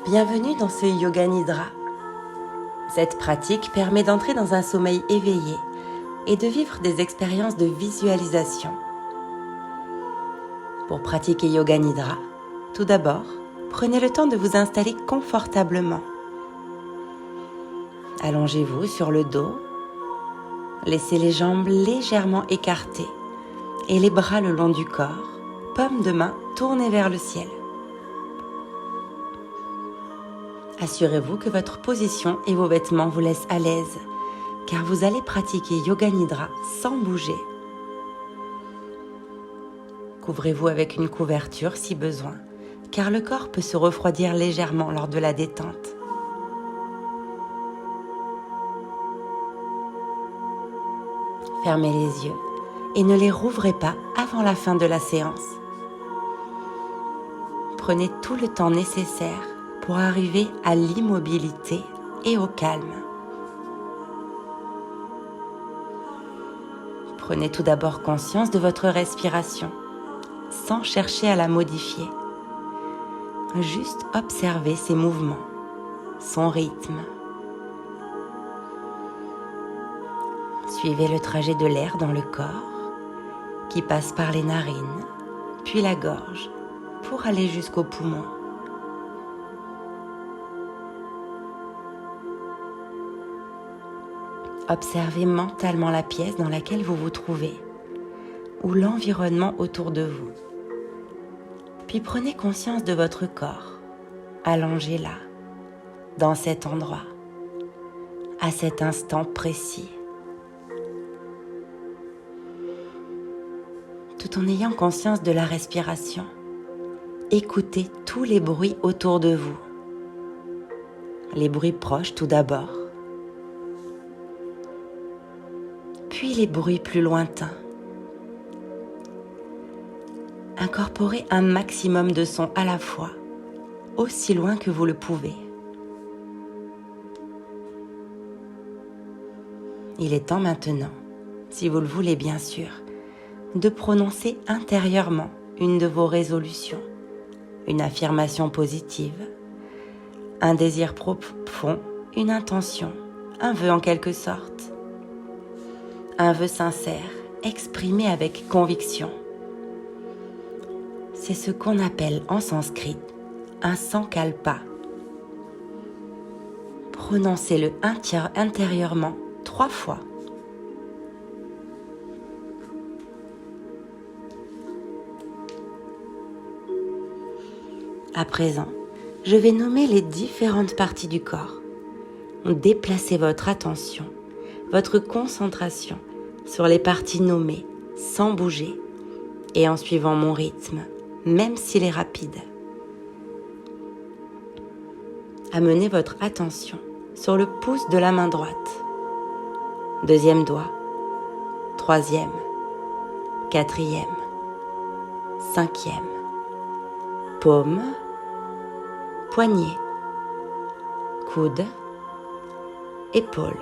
Bienvenue dans ce Yoga Nidra. Cette pratique permet d'entrer dans un sommeil éveillé et de vivre des expériences de visualisation. Pour pratiquer Yoga Nidra, tout d'abord, prenez le temps de vous installer confortablement. Allongez-vous sur le dos, laissez les jambes légèrement écartées et les bras le long du corps, paumes de main tournées vers le ciel. Assurez-vous que votre position et vos vêtements vous laissent à l'aise, car vous allez pratiquer Yoga Nidra sans bouger. Couvrez-vous avec une couverture si besoin, car le corps peut se refroidir légèrement lors de la détente. Fermez les yeux et ne les rouvrez pas avant la fin de la séance. Prenez tout le temps nécessaire pour arriver à l'immobilité et au calme. Prenez tout d'abord conscience de votre respiration, sans chercher à la modifier. Juste observez ses mouvements, son rythme. Suivez le trajet de l'air dans le corps, qui passe par les narines, puis la gorge, pour aller jusqu'aux poumons. Observez mentalement la pièce dans laquelle vous vous trouvez ou l'environnement autour de vous. Puis prenez conscience de votre corps, allongé là, dans cet endroit, à cet instant précis. Tout en ayant conscience de la respiration, écoutez tous les bruits autour de vous. Les bruits proches tout d'abord, puis les bruits plus lointains. Incorporez un maximum de sons à la fois, aussi loin que vous le pouvez. Il est temps maintenant, si vous le voulez bien sûr, de prononcer intérieurement une de vos résolutions, une affirmation positive, un désir profond, une intention, un vœu en quelque sorte. Un vœu sincère, exprimé avec conviction. C'est ce qu'on appelle en sanskrit un sankalpa. Prononcez-le intérieurement 3 fois. À présent, je vais nommer les différentes parties du corps. Déplacez votre attention, votre concentration sur les parties nommées sans bouger et en suivant mon rythme, même s'il est rapide. Amenez votre attention sur le pouce de la main droite, deuxième doigt, troisième, quatrième, cinquième, paume, poignet, coude, épaule,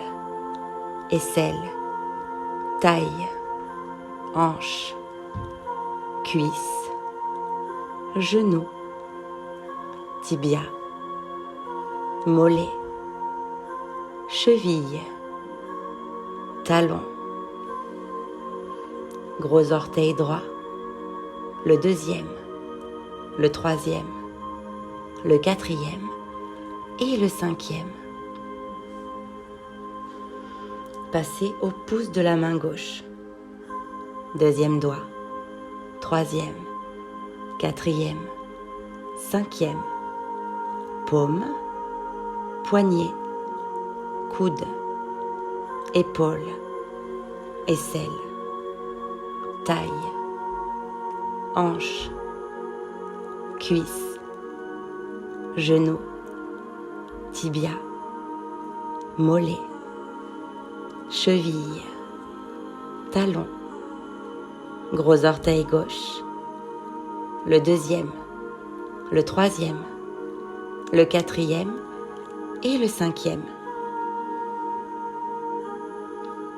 aisselle, taille, hanche, cuisse, genou, tibia, mollet, cheville, talon, gros orteil droit, le deuxième, le troisième, le quatrième et le cinquième. Passez au pouce de la main gauche, deuxième doigt, troisième, quatrième, cinquième, paume, poignet, coude, épaule, aisselle, taille, hanche, cuisse, genou, tibia, mollet, cheville, talon, gros orteil gauche, le deuxième, le troisième, le quatrième et le cinquième.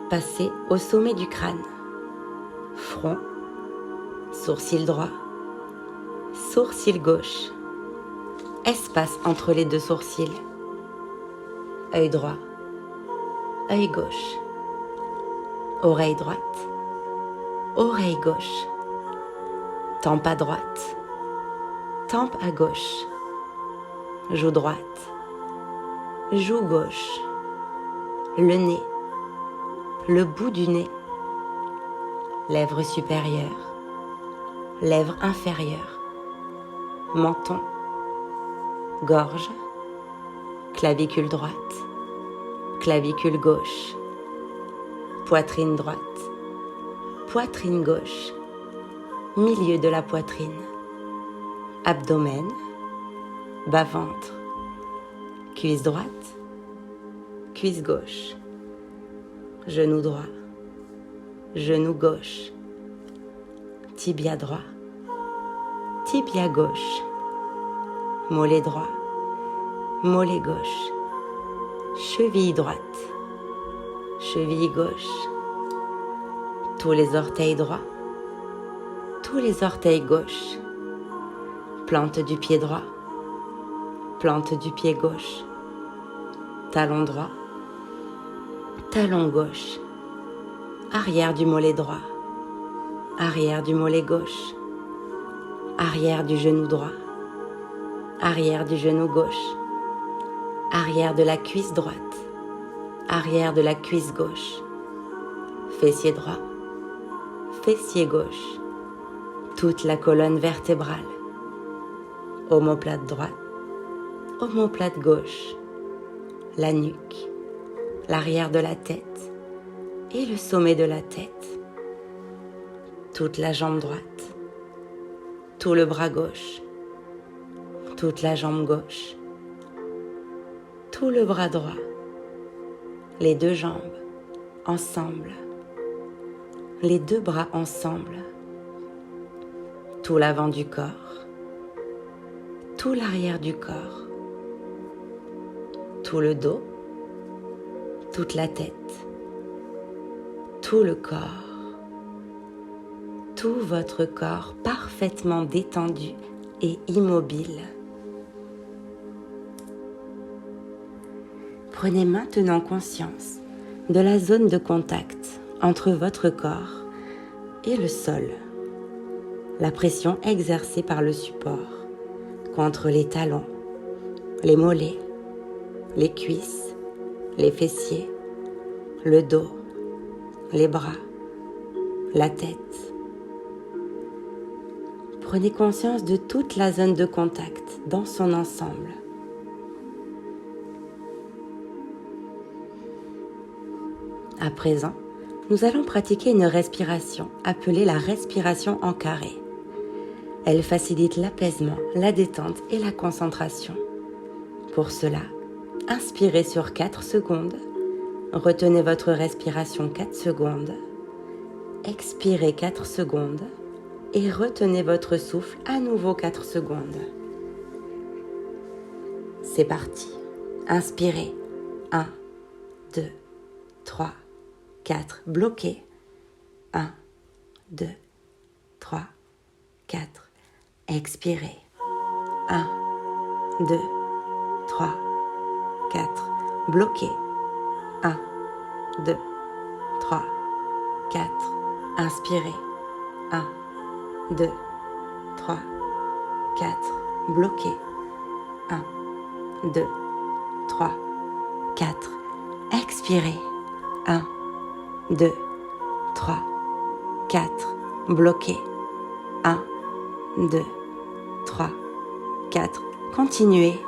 Passez au sommet du crâne, front, sourcil droit, sourcil gauche, espace entre les deux sourcils. Œil droit, œil gauche, oreille droite, oreille gauche, tempe à droite, tempe à gauche, joue droite, joue gauche, le nez, le bout du nez, lèvre supérieure, lèvre inférieure, menton, gorge, clavicule droite, clavicule gauche, poitrine droite, poitrine gauche, milieu de la poitrine, abdomen, bas-ventre, cuisse droite, cuisse gauche, genou droit, genou gauche, tibia droit, tibia gauche, mollet droit, mollet gauche, cheville droite, cheville gauche, tous les orteils droits, tous les orteils gauche, plante du pied droit, plante du pied gauche, talon droit, talon gauche, arrière du mollet droit, arrière du mollet gauche, arrière du genou droit, arrière du genou gauche, arrière de la cuisse droite, arrière de la cuisse gauche, fessier droit, fessier gauche, toute la colonne vertébrale, omoplate droite, omoplate gauche, la nuque, l'arrière de la tête et le sommet de la tête, toute la jambe droite, tout le bras gauche, toute la jambe gauche, tout le bras droit, les deux jambes ensemble, les deux bras ensemble, tout l'avant du corps, tout l'arrière du corps, tout le dos, toute la tête, tout le corps, tout votre corps parfaitement détendu et immobile. Prenez maintenant conscience de la zone de contact entre votre corps et le sol, la pression exercée par le support contre les talons, les mollets, les cuisses, les fessiers, le dos, les bras, la tête. Prenez conscience de toute la zone de contact dans son ensemble. À présent, nous allons pratiquer une respiration appelée la respiration en carré. Elle facilite l'apaisement, la détente et la concentration. Pour cela, inspirez sur 4 secondes, retenez votre respiration 4 secondes, expirez 4 secondes et retenez votre souffle à nouveau 4 secondes. C'est parti. Inspirez. 1, 2, 3, 4. Bloquez. 1, 2, 3, 4. Expirez. 1, 2, 3, 4. Bloquez. 1, 2, 3, 4. Inspirez. 1, 2, 3, 4. Bloquez. 1, 2, 3, 4. Expirez. 1, 2, 3, 4. Bloquez. 1, 2, 3, 4. Continuez.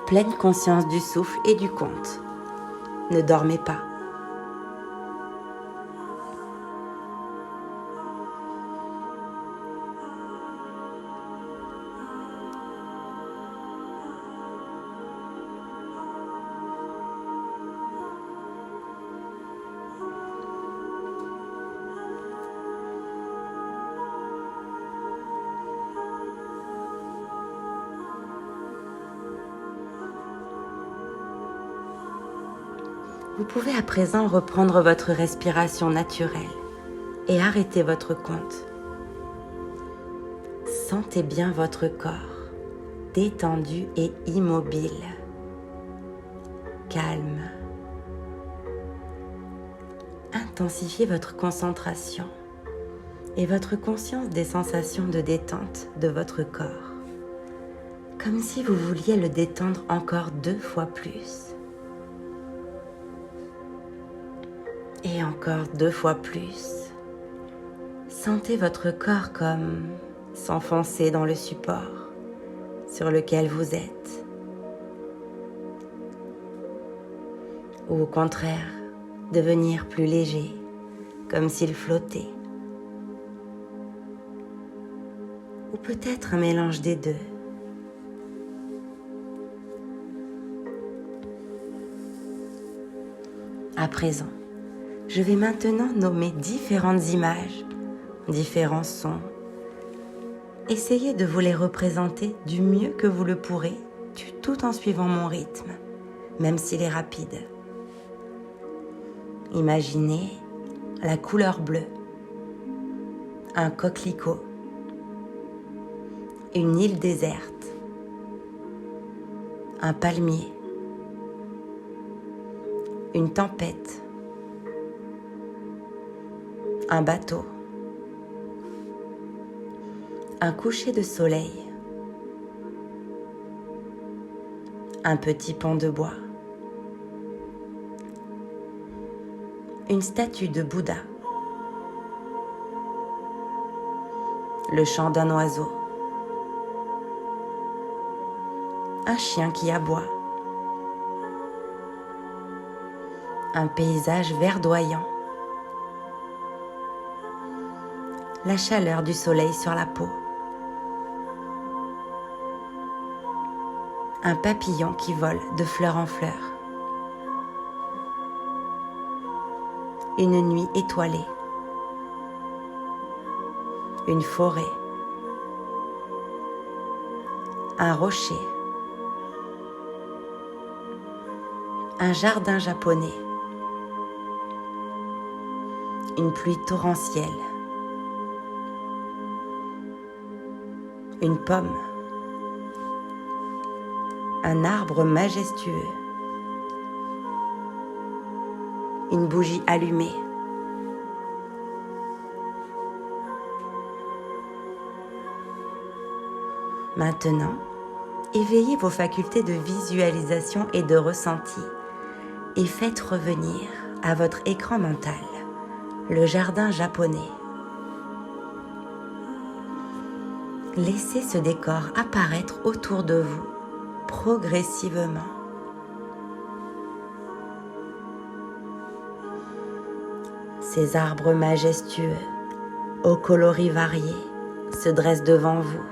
Pleine conscience du souffle et du compte. Ne dormez pas. Vous pouvez à présent reprendre votre respiration naturelle et arrêter votre compte. Sentez bien votre corps, détendu et immobile, calme. Intensifiez votre concentration et votre conscience des sensations de détente de votre corps, comme si vous vouliez le détendre encore 2 fois plus. Et encore 2 fois plus. Sentez votre corps comme s'enfoncer dans le support sur lequel vous êtes. Ou au contraire, devenir plus léger, comme s'il flottait. Ou peut-être un mélange des deux. À présent, je vais maintenant nommer différentes images, différents sons. Essayez de vous les représenter du mieux que vous le pourrez, tout en suivant mon rythme, même s'il est rapide. Imaginez la couleur bleue, un coquelicot, une île déserte, un palmier, une tempête, un bateau, un coucher de soleil, un petit pont de bois, une statue de Bouddha, le chant d'un oiseau, un chien qui aboie, un paysage verdoyant, la chaleur du soleil sur la peau, un papillon qui vole de fleur en fleur, une nuit étoilée, une forêt, un rocher, un jardin japonais, une pluie torrentielle, une pomme, un arbre majestueux, une bougie allumée, maintenant, éveillez vos facultés de visualisation et de ressenti et faites revenir à votre écran mental le jardin japonais. Laissez ce décor apparaître autour de vous progressivement. Ces arbres majestueux, aux coloris variés, se dressent devant vous.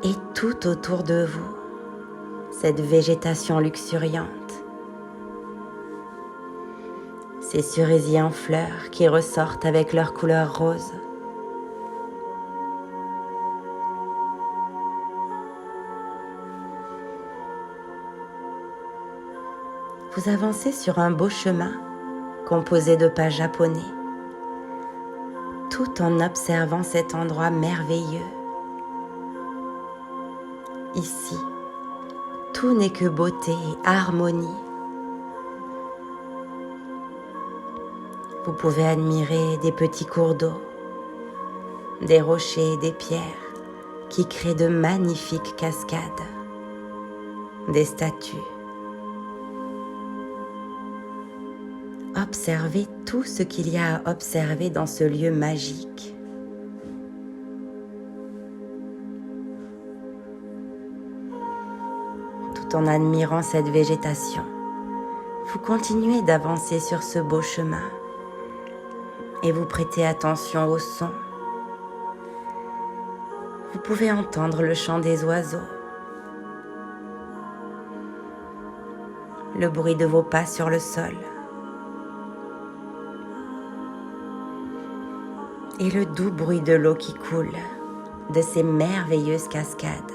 Et tout autour de vous, cette végétation luxuriante. Ces cerisiers en fleurs qui ressortent avec leur couleur rose. Vous avancez sur un beau chemin composé de pas japonais, tout en observant cet endroit merveilleux. Ici, tout n'est que beauté et harmonie. Vous pouvez admirer des petits cours d'eau, des rochers et des pierres qui créent de magnifiques cascades, des statues. Observez tout ce qu'il y a à observer dans ce lieu magique. Tout en admirant cette végétation, vous continuez d'avancer sur ce beau chemin et vous prêtez attention aux sons. Vous pouvez entendre le chant des oiseaux, le bruit de vos pas sur le sol et le doux bruit de l'eau qui coule de ces merveilleuses cascades.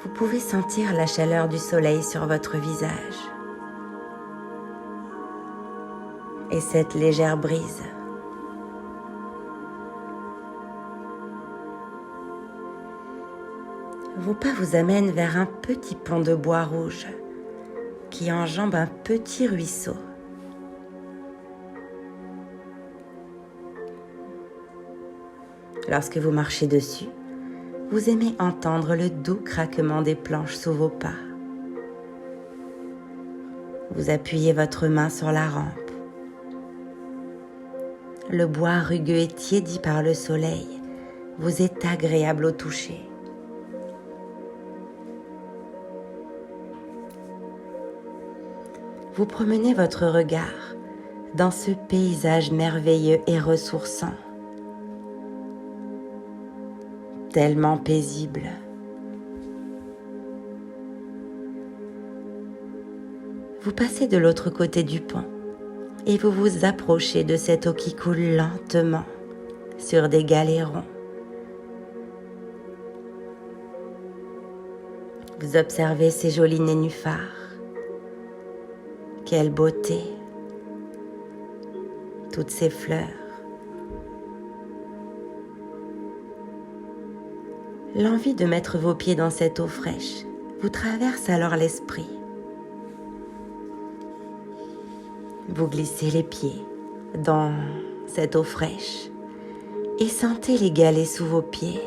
Vous pouvez sentir la chaleur du soleil sur votre visage et cette légère brise. Vos pas vous amènent vers un petit pont de bois rouge qui enjambe un petit ruisseau. Lorsque vous marchez dessus, vous aimez entendre le doux craquement des planches sous vos pas. Vous appuyez votre main sur la rampe. Le bois rugueux et tiédi par le soleil vous est agréable au toucher. Vous promenez votre regard dans ce paysage merveilleux et ressourçant, tellement paisible. Vous passez de l'autre côté du pont et vous vous approchez de cette eau qui coule lentement sur des galets-ronds. Vous observez ces jolis nénuphars. Quelle beauté! Toutes ces fleurs. L'envie de mettre vos pieds dans cette eau fraîche vous traverse alors l'esprit. Vous glissez les pieds dans cette eau fraîche et sentez les galets sous vos pieds.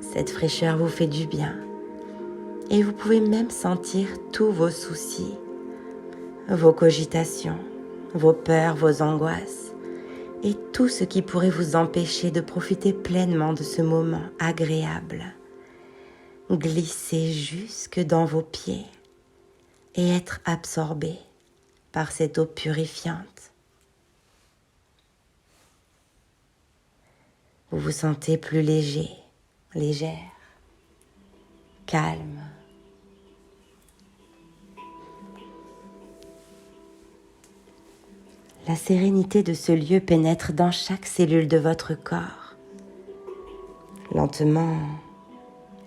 Cette fraîcheur vous fait du bien et vous pouvez même sentir tous vos soucis, vos cogitations, vos peurs, vos angoisses et tout ce qui pourrait vous empêcher de profiter pleinement de ce moment agréable. Glisser jusque dans vos pieds et être absorbé par cette eau purifiante. Vous vous sentez plus léger, légère, calme. La sérénité de ce lieu pénètre dans chaque cellule de votre corps. Lentement,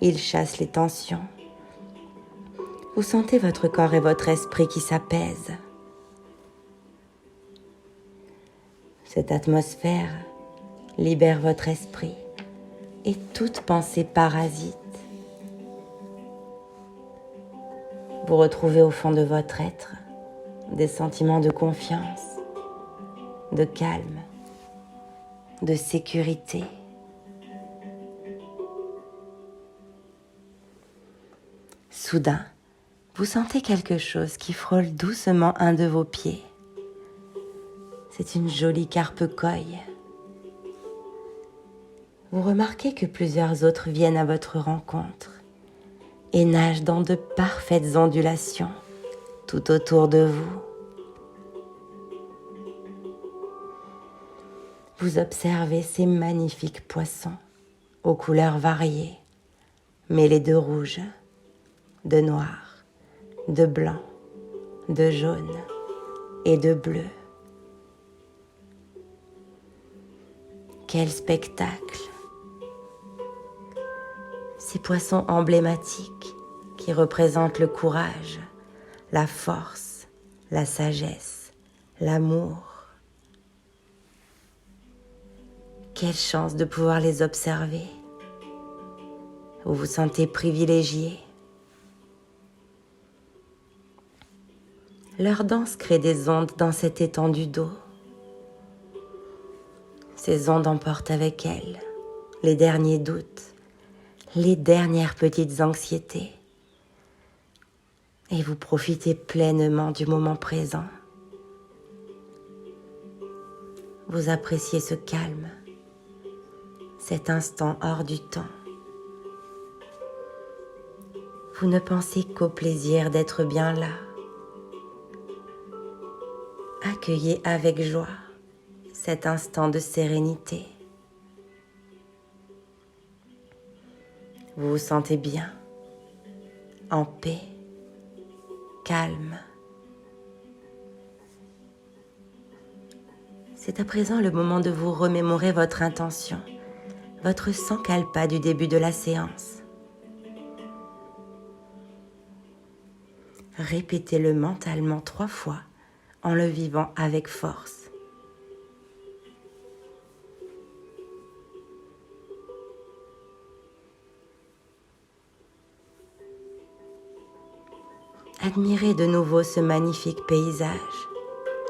il chasse les tensions. Vous sentez votre corps et votre esprit qui s'apaisent. Cette atmosphère libère votre esprit et toute pensée parasite. Vous retrouvez au fond de votre être des sentiments de confiance, de calme, de sécurité. Soudain, vous sentez quelque chose qui frôle doucement un de vos pieds. C'est une jolie carpe coille. Vous remarquez que plusieurs autres viennent à votre rencontre et nagent dans de parfaites ondulations tout autour de vous. Vous observez ces magnifiques poissons aux couleurs variées, mêlés de rouge, de noir, de blanc, de jaune et de bleu. Quel spectacle! Ces poissons emblématiques qui représentent le courage, la force, la sagesse, l'amour. Quelle chance de pouvoir les observer. Vous vous sentez privilégié. Leur danse crée des ondes dans cette étendue d'eau. Ces ondes emportent avec elles les derniers doutes, les dernières petites anxiétés. Et vous profitez pleinement du moment présent. Vous appréciez ce calme, cet instant hors du temps. Vous ne pensez qu'au plaisir d'être bien là. Accueillez avec joie cet instant de sérénité. Vous vous sentez bien, en paix, calme. C'est à présent le moment de vous remémorer votre intention votre sankalpa du début de la séance. Répétez-le mentalement 3 fois en le vivant avec force. Admirez de nouveau ce magnifique paysage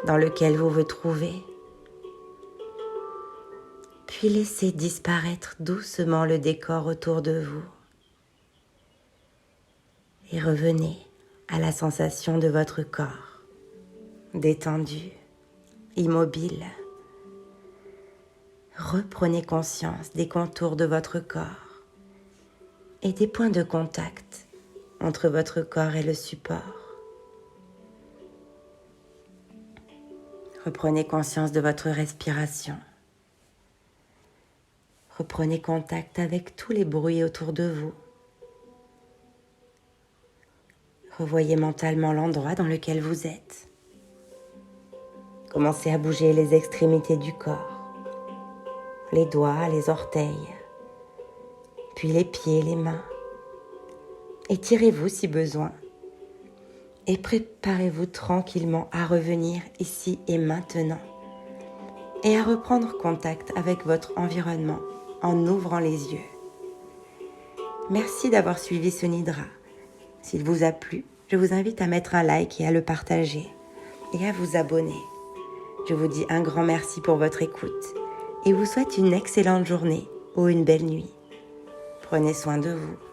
dans lequel vous vous trouvez. Puis laissez disparaître doucement le décor autour de vous. Et revenez à la sensation de votre corps, détendu, immobile. Reprenez conscience des contours de votre corps et des points de contact entre votre corps et le support. Reprenez conscience de votre respiration. Reprenez contact avec tous les bruits autour de vous. Revoyez mentalement l'endroit dans lequel vous êtes. Commencez à bouger les extrémités du corps, les doigts, les orteils, puis les pieds, les mains. Étirez-vous si besoin et préparez-vous tranquillement à revenir ici et maintenant et à reprendre contact avec votre environnement en ouvrant les yeux. Merci d'avoir suivi ce Nidra. S'il vous a plu, je vous invite à mettre un like et à le partager et à vous abonner. Je vous dis un grand merci pour votre écoute et vous souhaite une excellente journée ou une belle nuit. Prenez soin de vous.